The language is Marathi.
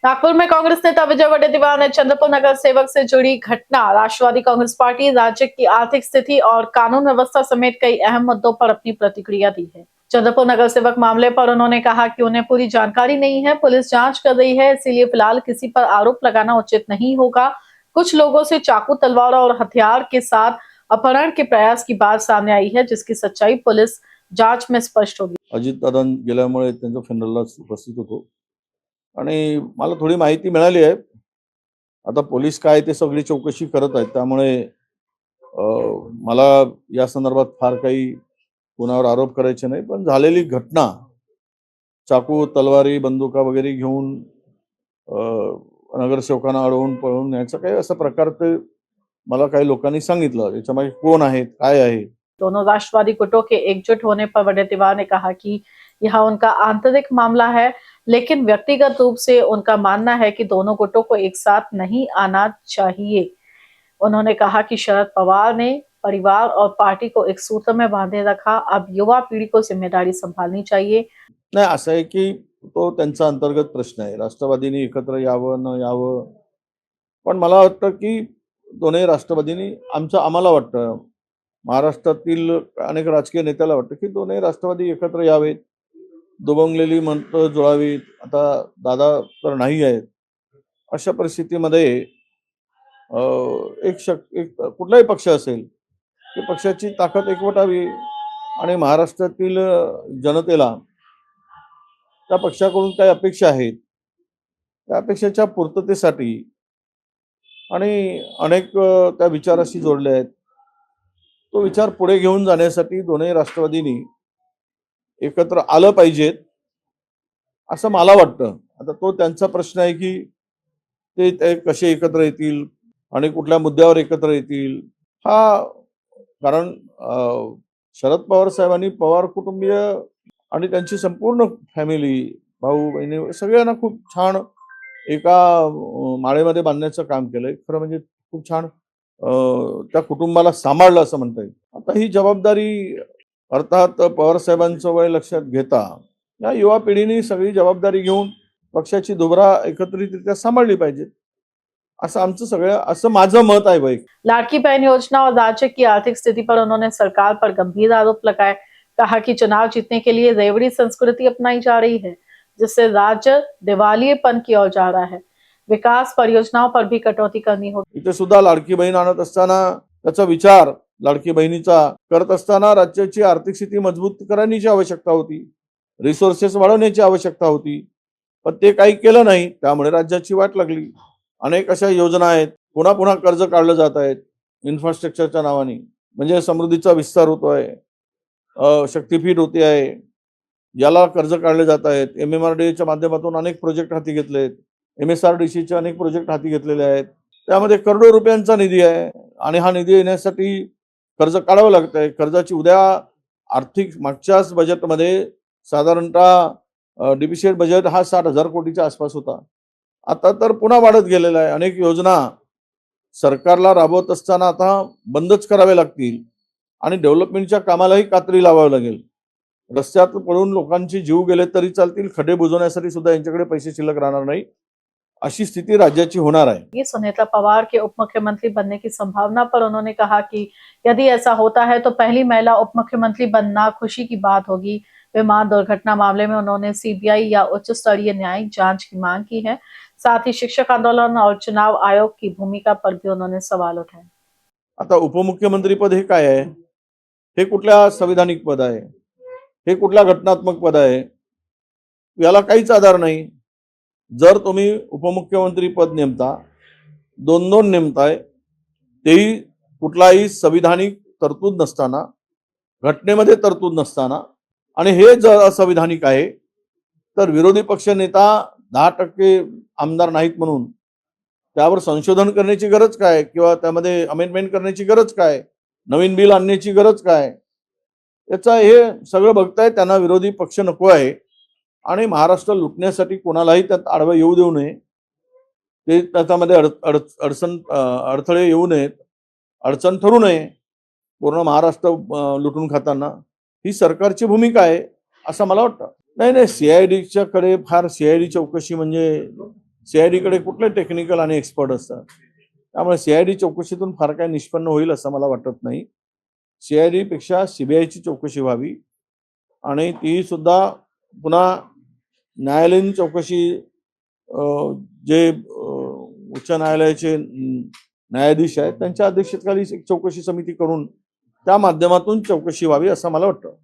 नागपुर में कांग्रेस नेता विजय वडेट्टीवार ने चंद्रपुर नगर सेवक से जुड़ी घटना, राष्ट्रवादी कांग्रेस पार्टी, राज्य की आर्थिक स्थिति और कानून व्यवस्था समेत कई अहम मुद्दों पर अपनी प्रतिक्रिया दी है। चंद्रपुर नगर सेवक मामले पर उन्होंने कहा कि उन्हें पूरी जानकारी नहीं है, पुलिस जांच कर रही है, इसीलिए फिलहाल किसी पर आरोप लगाना उचित नहीं होगा। कुछ लोगों से चाकू, तलवार और हथियार के साथ अपहरण के प्रयास की बात सामने आई है, जिसकी सच्चाई पुलिस जांच में स्पष्ट होगी। अजितदादा गेल्यामुळे त्यांच्या फॅनरला उपस्थित होतो आणि मला थोडी माहिती मिळाली आहे. आता पोलीस काय ते सगळी चौकशी करत आहेत, त्यामुळे मला या संदर्भात फार काही कुणावर आरोप करायचे नाही. पण झालेली घटना, चाकू, तलवारी, बंदुका वगैरे घेऊन नगरसेवकांना अडवून पळून न्यायचा काही असा प्रकार ते मला काही लोकांनी सांगितलं. याच्यामागे कोण आहेत, काय आहे? दोनों राष्ट्रवादी गुटों के एकजुट होने पर वडेट्टीवार ने कहा कि यह उनका आंतरिक मामला है, लेकिन व्यक्तिगत रूप से उनका मानना है कि दोनों गुटों को एक साथ नहीं आना चाहिए। उन्होंने कहा कि शरद पवार ने परिवार और पार्टी को एक सूत्र में बांधे रखा, अब युवा पीढ़ी को जिम्मेदारी संभालनी चाहिए। नाही, असं आहे की तो त्यांचा अंतर्गत प्रश्न आहे. राष्ट्रवादीने एकत्र यावं न यावं, पण मला वाटतं की दोन्ही राष्ट्रवादींनी आम्हाला वाटतं, महाराष्ट्रातील अनेक राजकीय नेत्याला वाटतं की दोन्ही राष्ट्रवादी एकत्र यावेत, दुभंगलेली मतं जुळावीत. आता दादा तर नाही आहेत. अशा परिस्थितीमध्ये एक कुठलाही पक्ष असेल, की पक्षाची ताकद एकवटावी आणि महाराष्ट्रातील जनतेला त्या पक्षाकडून काही अपेक्षा आहेत, त्या अपेक्षेच्या पूर्ततेसाठी आणि अनेक त्या विचाराशी जोडले आहेत, तो विचार पुढे घेऊन जाण्यासाठी दोन्ही राष्ट्रवादींनी एकत्र आलं पाहिजेत, असं मला वाटतं. आता तो त्यांचा प्रश्न आहे की ते कसे एकत्र येतील आणि कुठल्या मुद्द्यावर एकत्र येतील. हा कारण शरद पवार साहेबांनी पवार कुटुंबीय आणि त्यांची संपूर्ण फॅमिली, भाऊ बहिणी सगळ्यांना खूप छान एका माळेमध्ये बांधण्याचं काम केलंय. खरं म्हणजे खूप छान त्या कुटुंबाला सांभाळलं असं म्हणता येईल. आता ही जबाबदारी अर्थात पवार साहेबांचं वय लक्षात घेता या युवा पिढीने सगळी जबाबदारी घेऊन पक्षाची धुबरा एकत्रितरित्या सांभाळली पाहिजे, असं माझं मत आहे भाई। लाड़की बहन योजना और राज्य की आर्थिक स्थिति पर उन्होंने सरकार पर गंभीर आरोप लगाए। कहा कि चुनाव जीतने के लिए रेवड़ी संस्कृति अपनाई जा रही है, जिससे राज्य दिवालियेपन की ओर जा रहा है। विकास परियोजनाओं पर भी कटौती करनी होगी। इथे सुद्धा लाडकी बहीण आणत असताना त्याचा विचार लाडकी बहिणीचा करत असताना राज्याची आर्थिक स्थिती मजबूत करण्याची आवश्यकता होती, रिसोर्सेस वाढवण्याची आवश्यकता होती, पण ते काही केलं नाही, त्यामुळे राज्याची वाट लागली। अनेक अशा योजना आहेत, पुन्हा पुन्हा कर्ज काढलं जात आहेत इन्फ्रास्ट्रक्चरच्या नावाने, म्हणजे समृद्धीचा विस्तार होतोय, शक्तीपीठ होते आहे, याला कर्ज काढले जात आहेत। एमएमआरडीच्या माध्यमातून अनेक प्रोजेक्ट हाती घेतलेत, एमएसआरडीसीचे अनेक प्रोजेक्ट हाती घेतलेले आहेत, त्यामध्ये करोडो रुपयांचा निधी आहे आणि हा निधी येण्यासाठी कर्ज काढावं लागतंय। कर्जाची उद्या आर्थिक मागच्याच बजेटमध्ये साधारणतः डिफिसिट बजेट हा 60,000 कोटीच्या आसपास होता, आता तर पुन्हा वाढत गेलेला आहे। अनेक योजना सरकारला राबवत असताना आता बंदच करावे लागतील आणि डेव्हलपमेंटच्या कामालाही कात्री लावावी लागेल। रस्त्यात पडून लोकांचे जीव गेले तरी चालतील, खड्डे बुजवण्यासाठी सुद्धा यांच्याकडे पैसे शिल्लक राहणार नाही, अशी स्थिति राज्याची होणार आहे। सुनेत्रा पवार के उप मुख्यमंत्री बनने की संभावना पर उन्होंने कहा कि यदि ऐसा होता है तो पहली महिला उप मुख्यमंत्री बनना खुशी की बात होगी। विमान दुर्घटना मामले में उन्होंने सीबीआई या उच्च स्तरीय न्यायिक जांच की मांग की है। साथ ही शिक्षक आंदोलन और चुनाव आयोग की भूमिका पर भी उन्होंने सवाल उठाए। आता उपमुख्यमंत्री पद हे काय आहे? हे कुठल्या संविधानिक पद आहे? हे कुठल्या घटनात्मक पद आहे? याला काहीच आधार नाही। जर तुम्ही उपमुख्यमंत्री पद नेमता, दोन नेमताय, तेही कुठलाही संविधानिक तरतूद नसताना, घटनेमध्ये तरतूद नसताना, आणि हे जर असंविधानिक आहे तर विरोधी पक्ष नेता 10% आमदार नाहीत म्हणून त्यावर संशोधन करण्याची गरज काय, किंवा त्यामध्ये अमेंडमेंट करण्याची गरज काय, नवीन बिल आणण्याची गरज काय? याचा हे सगळं बघताय त्यांना विरोधी पक्ष नको आहे आणि महाराष्ट्र लुटण्यासाठी कोणालाही त्यात आडवं येऊ देऊ नये, ते त्याच्यामध्ये अडथळे येऊ नयेत, अडचण ठरू नये पूर्ण महाराष्ट्र लुटून खाताना। ही सरकारची भूमिका आहे असं मला वाटतं। नाही, सीआयडीच्या कडे फार सीआयडी चौकशी म्हणजे सीआयडी कडे कुठले टेक्निकल आणि एक्सपर्ट असतात. त्यामुळे सीआयडी चौकशीतून फार काही निष्पन्न होईल असं मला वाटत नाही. सीआयडी पेक्षा सीबीआयची चौकशी व्हावी आणि ती सुद्धा पुन्हा न्यायालयीन चौकशी जे उच्च न्यायालयाचे न्यायाधीश आहेत त्यांच्या अध्यक्षतेखाली एक चौकशी समिती करून त्या माध्यमातून चौकशी व्हावी असं मला वाटतं.